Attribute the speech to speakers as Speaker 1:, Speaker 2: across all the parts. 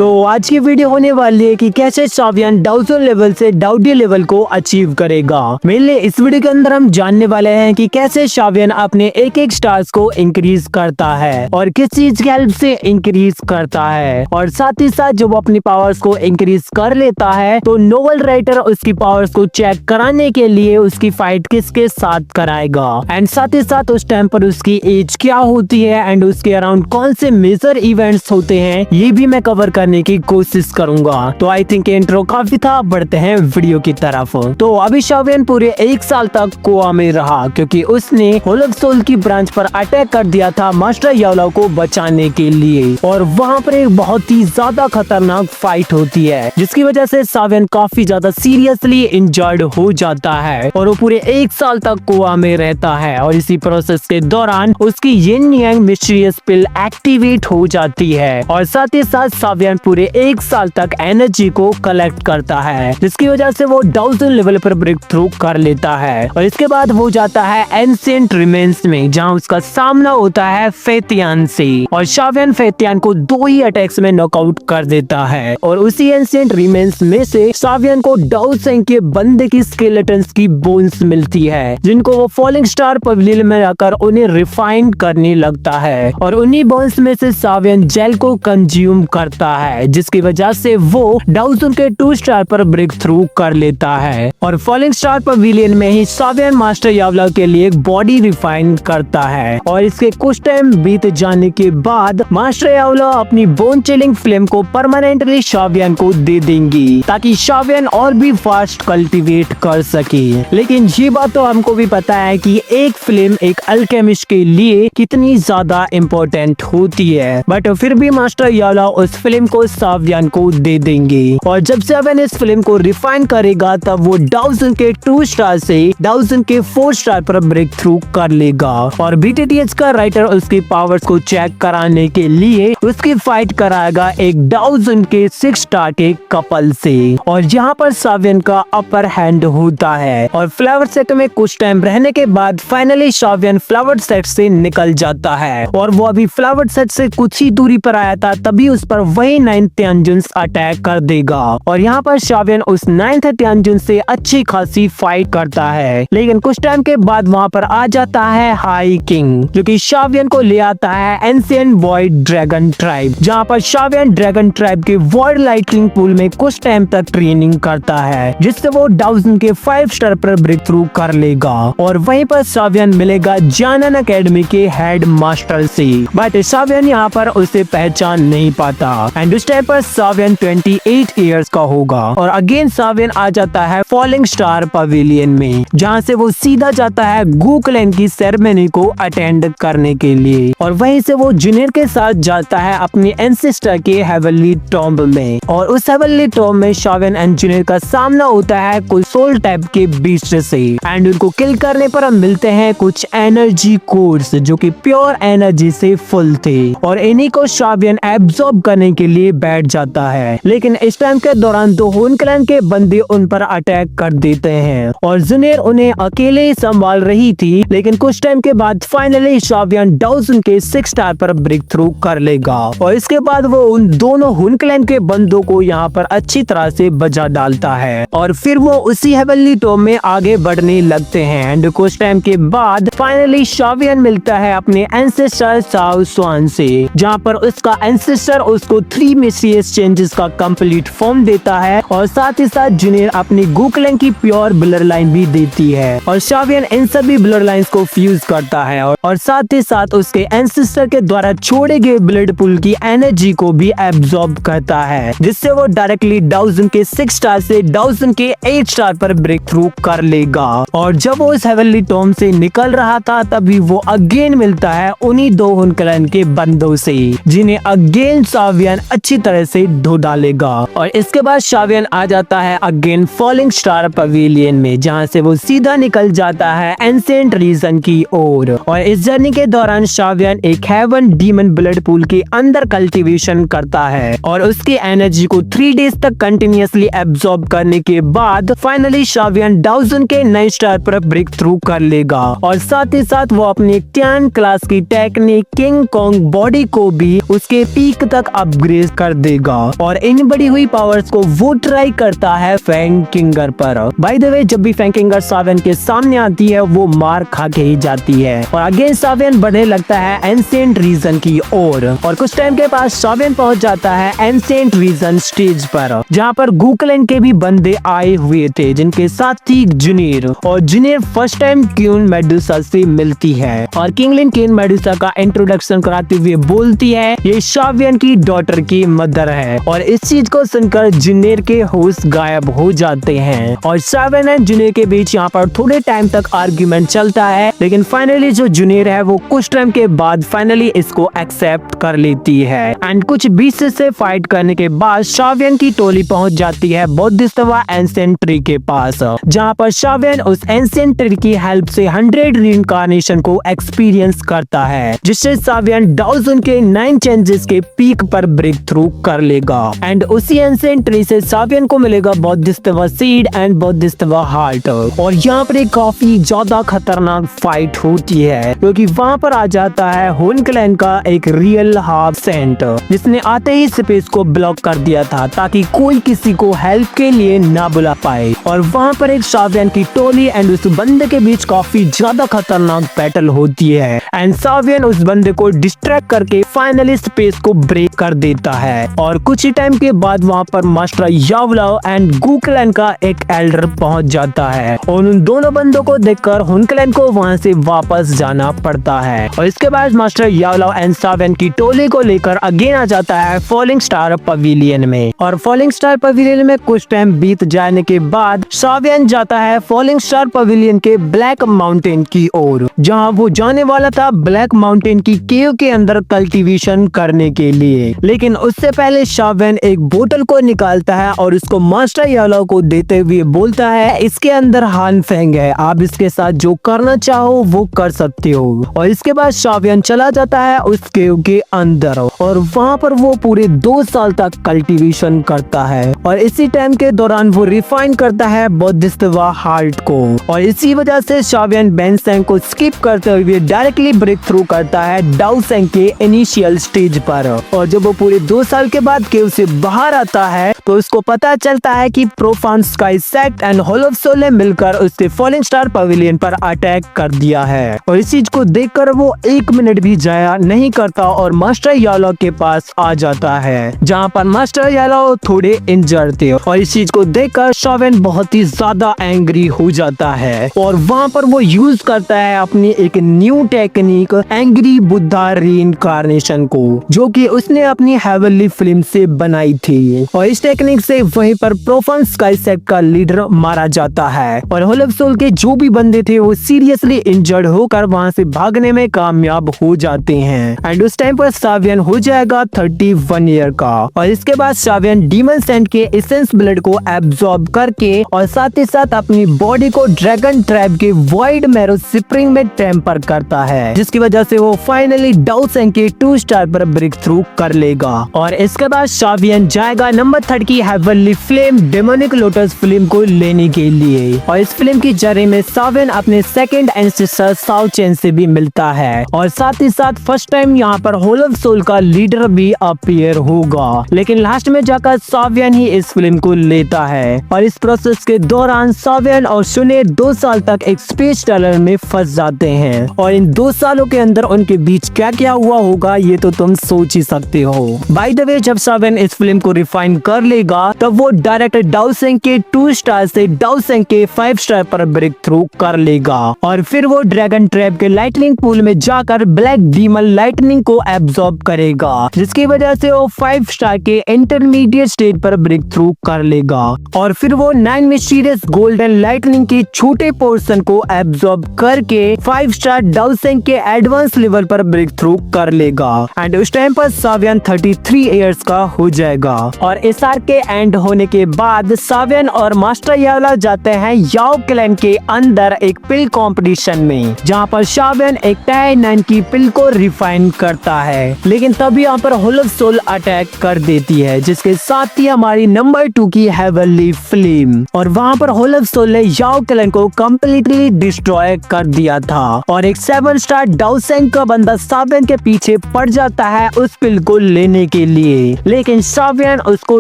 Speaker 1: तो आज की वीडियो होने वाली है कि कैसे शावियन डाउसन लेवल से डाउडी लेवल को अचीव करेगा। मेनली इस वीडियो के अंदर हम जानने वाले हैं कि कैसे शावियन अपने एक एक स्टार्स को इंक्रीज करता है और किस चीज की हेल्प से इंक्रीज करता है, और साथ ही साथ जब वो अपनी पावर्स को इंक्रीज कर लेता है तो नोवेल राइटर उसकी पावर्स को चेक कराने के लिए उसकी फाइट किसके साथ कराएगा, एंड साथ ही साथ उस टाइम पर उसकी एज क्या होती है एंड उसके अराउंड कौन से मेजर इवेंट्स होते हैं, ये भी मैं कवर करने की कोशिश करूंगा। तो आई थिंक इंट्रो काफी था, बढ़ते हैं वीडियो की तरफ। तो अभी शावियन पूरे 1 साल तक गोवा में रहा क्योंकि उसने होलक सोल की ब्रांच पर अटैक कर दिया था मास्टर यावला को बचाने के लिए, और वहाँ पर एक बहुत ही ज्यादा खतरनाक फाइट होती है जिसकी वजह से शावियन काफी ज्यादा सीरियसली इंजर्ड हो जाता है और वो पूरे 1 साल तक गोवा में रहता है। और इसी प्रोसेस के दौरान उसकी यिन यांग मिस्टीरियस पिल एक्टिवेट हो जाती है और साथ ही साथ शावियन पूरे 1 साल तक एनर्जी को कलेक्ट करता है जिसकी वजह से वो डाउसन लेवल पर ब्रेक थ्रू कर लेता है। और इसके बाद वो जाता है एंशिएंट रिमेन्स में जहाँ उसका सामना होता है फेतियान से, और शावियन फेतियान को 2 ही अटैक्स में नॉकआउट कर देता है। और उसी एंशिएंट रिमेन्स में से शावियन को डाउसन के बंदे की स्केलेटन्स की बोन्स मिलती है जिनको वो फॉलिंग स्टार पवेलियन में जाकर उन्हें रिफाइन करने लगता है, और उन्हीं बोन्स में से शावियन जेल को कंज्यूम करता है जिसकी वजह से वो डाउसन के 2 स्टार पर ब्रेक थ्रू कर लेता है। और फॉलिंग स्टार पवेलियन में ही शावियन मास्टर यावला के लिए एक बॉडी रिफाइन करता है, और इसके कुछ टाइम बीत जाने के बाद मास्टर यावला अपनी बोन चिलिंग फ्लेम को परमानेंटली शावियन को दे देंगी ताकि शावियन और भी फास्ट कल्टीवेट कर सके। लेकिन ये बात तो हमको भी पता है कि एक फ्लेम एक अल्केमिस्ट के लिए कितनी ज्यादा इम्पोर्टेंट होती है, बट फिर भी मास्टर यावला उस फ्लेम को शावियन को दे देंगे। और जब शावियन इस फ्लेम को रिफाइन करेगा तब वो डाउसन के 2 स्टार से डाउसन के 4 स्टार पर ब्रेक थ्रू कर लेगा, और बीटीटीएच का राइटर उसकी पावर्स को चेक कराने के लिए उसकी फाइट कराएगा एक डाउसन के 6 स्टार के कपल से, और यहाँ पर शावियन का अपर हैंड होता है। और फ्लावर सेट में कुछ टाइम रहने के बाद फाइनली शावियन फ्लावर सेट से निकल जाता है, और वो अभी फ्लावर सेट से कुछ ही दूरी पर आया था तभी उस पर वही 9th तियानजुन अटैक कर देगा, और यहाँ पर शावियन उस 9th तियानजुन से अच्छी खासी फाइट करता है। लेकिन कुछ टाइम के बाद वहाँ पर आ जाता है हाई किंग जो कि शावियन को ले आता है एंशिएंट वॉइड ड्रैगन ट्राइब, जहाँ पर शावियन ड्रैगन ट्राइब के वॉइड लाइटनिंग पूल में कुछ टाइम तक ट्रेनिंग करता है जिससे वो डाउसन के 5 स्टार पर ब्रेक थ्रू कर लेगा। और वहीं पर शावियन मिलेगा जानन एकेडमी के हेड मास्टर से, बट शावियन यहाँ पर उसे पहचान नहीं पाता, एंड उस टाइम पर शावियन 28 इयर्स का होगा। और अगेन शावियन आ जाता है फॉलिंग स्टार पवेलियन में जहाँ से वो सीधा जाता है गूक्लेन की सेरेमनी को अटेंड करने के लिए, और वहीं से वो जूनियर के साथ जाता है अपनी एंसेस्टर के हेवनली टॉम्ब में, और उस हेवनली टॉम्ब में शावियन एंड जूनियर का सामना होता है कुछ सोल टाइप के बीस्ट से, एंड उनको किल करने पर हम मिलते हैं कुछ एनर्जी कोर्स जो कि प्योर एनर्जी से फुल थे, और इन्हीं को शावियन एब्सॉर्ब करने के लिए बैठ जाता है। लेकिन इस टाइम के दौरान 2 हुन क्लैन के बंदे उन पर अटैक कर देते हैं और जूनियर उन्हें अकेले ही संभाल रही थी। लेकिन कुछ टाइम के बाद फाइनली शावियन डाउसन के 6 स्टार पर ब्रेक थ्रू कर लेगा, और इसके बाद वो उन दोनों हुन क्लैन के बंदों को यहाँ पर अच्छी तरह से बजा डालता है, और फिर वो उसी हेवनली टॉम्ब में आगे बढ़ने लगते हैं। एंड कुछ टाइम के बाद फाइनली शावियन मिलता है अपने एंसेस्टर साओ स्वान से, जहाँ पर उसका एंसेस्टर उसको 3 मिस्टीरियस चेंजेस का कंप्लीट फॉर्म देता है, और साथ ही साथ जूनियर अपनी गूक्लेन की प्योर ब्लड लाइन भी देती है, और शावियन इन सभी ब्लड लाइंस को फ्यूज करता है और साथ ही साथ उसके एंसेस्टर के द्वारा छोड़े गए ब्लड पूल की एनर्जी को भी एब्सॉर्ब करता है, जिससे वो डायरेक्टली डाउसन के 6 स्टार से डाउसन के 8 स्टार पर ब्रेक थ्रू कर लेगा। और जब वो इस हेवनली टॉम्ब से निकल रहा था तभी वो अगेन मिलता है उन्हीं 2 हुन क्लैन के बंदों से, जिन्हें अगेन शावियन अच्छी तरह से धो डालेगा। और इसके बाद शावियन आ जाता है अगेन फॉलिंग स्टार पवेलियन में, जहाँ से वो सीधा निकल जाता है एंशिएंट रीजन की ओर। और इस जर्नी के दौरान शावियन एक हेवन डीमन ब्लड पूल के अंदर कल्टीवेशन करता है, और उसकी एनर्जी को 3 डेज तक कंटिन्यूअसली एब्सॉर्ब करने के बाद फाइनली शावियन डाउसन के 9 स्टार पर ब्रेक थ्रू कर लेगा, और साथ ही साथ वो अपनी 10 क्लास की टेक्निक किंग कॉन्ग बॉडी को भी उसके पीक तक अपग्रेड कर देगा और इन बढ़ी हुई पावर्स को वो ट्राई करता है फैंकिंगर पर। बाय द वे जब भी फैंकिंगर सावियन के सामने आती है वो मार खा के ही जाती है और अगेन सावियन बढ़ने लगता है एंशिएंट रीजन की ओर और कुछ टाइम के पास सावियन पहुंच जाता है एंशिएंट रीजन स्टेज पर, जहां पर गूकलैंड के भी बंदे आए हुए थे जिनके साथ थी जुनीर और जुनीर फर्स्ट टाइम क्वीन मेडुसा से मिलती है और किंगलिन क्वीन मेडुसा का इंट्रोडक्शन कराते हुए बोलती है ये सावियन की डॉटर की मदर है और इस चीज को सुनकर जुनीर के होश गायब हो जाते हैं और सावियन एंड जुनीर के बीच यहाँ पर थोड़े टाइम तक आर्ग्यूमेंट चलता है, लेकिन फाइनली जो जुनीर है वो कुछ टाइम के बाद फाइनली इसको एक्सेप्ट कर लेती है एंड कुछ बीच से फाइट करने के बाद सावियन की टोली पहुंच जाती है बौद्धिस्तवा एंशिएंट ट्री के पास, जहां पर सावियन उस एंशिएंट ट्री की हेल्प से 100 रीइंकार्नेशन को एक्सपीरियंस करता है, जिससे सावियन डाउजन के 9 चेंजेस के पीक पर ब्रेक थ्रू कर लेगा एंड उसी एंशिएंट ट्री से सावियन को मिलेगा बौद्धिस्तवा सीड एंड बौद्धिस्तवा हार्ट और यहाँ पर एक काफी ज्यादा खतरनाक फाइट होती है क्योंकि वहाँ पर आ जाता है हुनक्लैन का एक रियल हाफ सेंट, जिसने आते ही स्पेस को ब्लॉक कर दिया था ताकि कोई किसी को हेल्प के लिए ना बुला पाए और वहाँ पर एक सावियन की टोली एंड उस बंदे के बीच काफी ज्यादा खतरनाक बैटल होती है एंड सावियन उस बंदे को डिस्ट्रैक्ट करके फाइनली स्पेस को ब्रेक कर देता है और कुछ ही टाइम के बाद वहाँ पर मास्टर यावलाओ एंड गूकलैंड का एक एल्डर पहुंच जाता है और उन दोनों बंदों को देखकर हुनक्लैन को वहाँ से वापस जाना पड़ता है और इसके बाद मास्टर यावलाओ एंड सावियन की टोली को लेकर अगेन आ जाता है फॉलिंग स्टार पवेलियन में और फॉलिंग स्टार पवेलियन में कुछ टाइम बीत जाने के बाद सावियन जाता है फॉलिंग स्टार पवेलियन के ब्लैक माउंटेन की ओर, जहां वो जाने वाला था ब्लैक माउंटेन की केव के अंदर कल्टीवेशन करने के लिए, लेकिन उससे पहले सावियन एक बोतल को निकालता है और उसको मास्टर यावलाओ को देते हुए बोलता है इसके अंदर हान फेंग है, आप इसके साथ जो करना चाहो वो कर सकते हो और इसके बाद सावियन चला जाता है उस केव के अंदर और वहाँ पर वो पूरे 2 साल तक कल्टीवेशन करता है और इसी टाइम के दौरान वो रिफाइन करता है बौद्धिस्तवा हार्ट को और इसी वजह से सावियन बेंसेंग को स्किप करते हुए डायरेक्टली ब्रेक थ्रू करता है डाउसेंग के इनिशियल स्टेज पर और जब वो पूरे 2 साल के बाद केव से बाहर आता है तो उसको पता चलता है कि Profane Sky Sect and Hall of Soul ने मिलकर उसके फॉलिंग स्टार पवेलियन पर अटैक कर दिया है और इस चीज को देखकर वो 1 मिनट भी जाया नहीं करता और मास्टर यावलाओ के पास आ जाता है, जहां पर मास्टर यावलाओ थोड़े इंजर्ड थे और इस चीज को देखकर सावियन बहुत ही ज्यादा एंग्री हो जाता है और वहां पर वो यूज करता है अपनी एक new technique angry Buddha reincarnation को, जो कि उसने अपनी हेवनली फिल्म से बनाई थी और इस टेक्निक से वहीं पर प्रोफान स्काई सेक्ट का लीडर मारा जाता है और हॉल ऑफ सोल के जो भी बंदे थे वो सीरियसली इंजर्ड होकर वहां से भागने में कामयाब हो जाते हैं एंड उस टाइम पर सावियन हो जाएगा 31 ईयर का और इसके बाद सावियन डीमन सेंट के एसेंस ब्लड को एब्जॉर्ब करके और साथ ही साथ अपनी बॉडी को ड्रैगन ट्रैप के वॉइड मैरो स्प्रिंग में टेम्पर करता है, जिसकी वजह से वो फाइनली डाउसेंग के 2 स्टार पर ब्रेक थ्रू कर लेगा और इसके बाद सावियन जाएगा नंबर 3 की heavenly flame demonic lotus film को लेने के लिए और इस फिल्म की जर्नी में सावियन अपने सेकंड एंसेस्टर साओ चेन से भी मिलता है और साथ ही साथ फर्स्ट टाइम यहाँ पर हॉल ऑफ सोल का लीडर भी अपीयर होगा, लेकिन लास्ट में जाकर सावियन ही इस फिल्म को लेता है और इस प्रोसेस के दौरान सावियन और सुने 2 साल तक एक स्पेस टनल में फंस जाते हैं और इन 2 सालों के अंदर उनके बीच क्या क्या हुआ होगा ये तो तुम सोच ही सकते हो। बाय द वे जब सावियन इस फिल्म को रिफाइन कर लेगा तब वो डायरेक्ट डाउसेंग के 2 स्टार से डाउसेंग के 5 स्टार पर ब्रेक थ्रू कर लेगा और फिर वो ड्रैगन ट्रैप के लाइटनिंग पूल में जाकर ब्लैक डीमन लाइटनिंग को एब्जॉर्ब करेगा, जिसकी वजह से वो 5 स्टार के इंटरमीडिएट स्टेज पर ब्रेक थ्रू कर लेगा और फिर वो 9 मिस्टीरियस गोल्डन लाइटनिंग के छोटे पोर्शन को एब्जॉर्ब करके 5 स्टार डाउसेंग के एडवांस लेवल पर ब्रेक थ्रू कर लेगा एंड उस टाइम पर सावियन 33 इयर्स का हो जाएगा और इस आर्क आर्क के एंड होने के बाद सावियन और मास्टर याला जाते हैं याओ क्लैन के अंदर एक पिल कंपटीशन में, जहां पर सावियन एक टाई 9 की पिल को रिफाइन करता है। लेकिन तभी यहाँ पर होल ऑफ सोल अटैक कर देती है, जिसके साथ ही हमारी नंबर 2 की हेवनली फ्लेम, और वहाँ पर होल ऑफ सोल ने याओ क्लैन को कम्प्लीटली डिस्ट्रॉय कर दिया था। और एक 7 स्टार डाउसेंग का बंदा सावियन के पीछे पड़ जाता है उस पिल को लेने के लिए, लेकिन सावियन उसको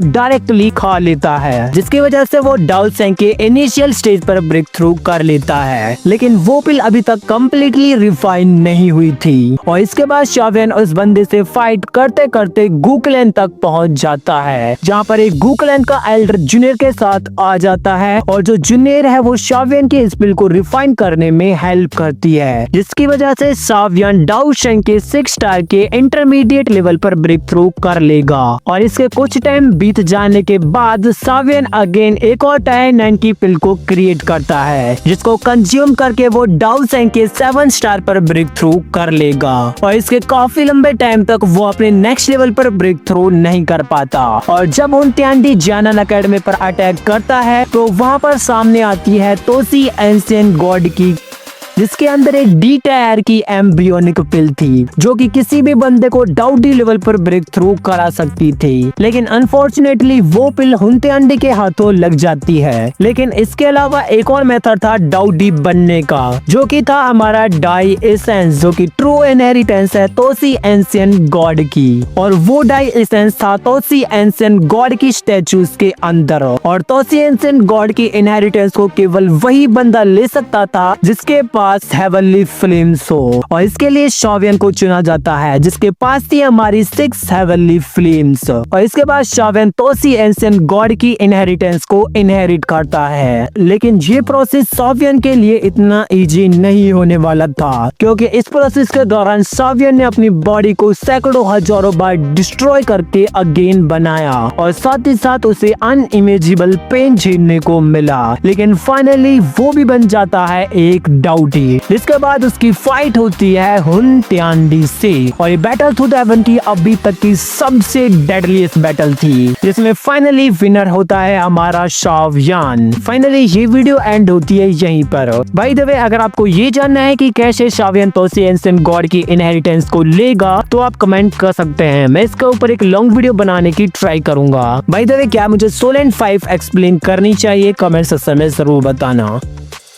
Speaker 1: डायरेक्टली खा लेता है, जिसकी वजह से वो डाउसेंग के इनिशियल स्टेज पर ब्रेक थ्रू कर लेता है। लेकिन वो पिल अभी तक कम्प्लीटली रिफाइन नहीं हुई थी, और इसके बाद सावियन उस बंदे से फाइट करते करते गुक्लेन तक पहुंच जाता है, जहां पर एक गुक्लेन का एल्डर जूनियर के साथ आ जाता है, और जो जूनियर है वो सावियन के इस पिल को रिफाइन करने में हेल्प करती है, जिसकी वजह से सावियन डाउसेंग के 6 स्टार के इंटरमीडिएट लेवल पर ब्रेक थ्रू कर लेगा। और इसके कुछ टाइम बीत जाने के बाद सावियन अगेन एक और टाई 9 की पिल को क्रिएट करता है, जिसको कंज्यूम करके वो डाउसेंग के 7 स्टार पर ब्रेक थ्रू कर लेगा। और इसके काफी लंबे टाइम तक वो अपने नेक्स्ट लेवल पर ब्रेक थ्रू नहीं कर पाता। और जब हुंटियांडी जियानन अकेडमी पर अटैक करता है तो वहाँ पर सामने आती है तोसी एंशिएंट गॉड की, जिसके अंदर एक डी टायर की एम्ब्रियोनिक पिल थी, जो कि किसी भी बंदे को डाउडी लेवल पर ब्रेक थ्रू करा सकती थी। लेकिन अनफॉर्चुनेटली वो पिल हुंटियांडी के हाथों लग जाती है। लेकिन इसके अलावा एक और मेथड था डाउडी बनने का, जो कि था हमारा डाई एसेंस, जो कि ट्रू इनहेरिटेंस है तोसी एंशिएंट गॉड की। और वो डाई एसेंस था तोसी एंशिएंट गॉड की स्टैचूज के अंदर, और तोसी एंशिएंट गॉड की इनहेरिटेंस को केवल वही बंदा ले सकता था जिसके पास हेवनली फ्लेम्स हो। और इसके लिए सावियन को चुना जाता है, जिसके पास थी हमारी 6 हेवनली फ्लेम्स। और इसके बाद सावियन तोसी एंशिएंट गॉड की इनहेरिटेंस को इनहेरिट करता है। लेकिन ये प्रोसेस सावियन के लिए इतना इजी नहीं होने वाला था, क्योंकि इस प्रोसेस के दौरान सावियन ने अपनी बॉडी को सैकड़ों हजारों बार डिस्ट्रॉय करके अगेन बनाया, और साथ ही साथ उसे अनइमेजिबल पेन झेलने को मिला। लेकिन फाइनली वो भी बन जाता है एक डाउटी, जिसके बाद उसकी फाइट होती है हुंटियांडी से। और ये बैटल 270 अभी तक की सबसे डेडलीस्ट बैटल थी, जिसमें फाइनली विनर होता है हमारा सावियन। फाइनली ये वीडियो एंड होती है यहीं पर। बाय द वे, अगर आपको ये जानना है कि कैसे सावियन तोसी एंशिएंट गॉड की इनहेरिटेंस को लेगा, तो आप कमेंट कर सकते हैं। मैं इसके ऊपर एक लॉन्ग वीडियो बनाने की ट्राई करूंगा। बाय द वे, क्या मुझे सोल एंड 5 एक्सप्लेन करनी चाहिए? कमेंट सेक्शन में जरूर बताना।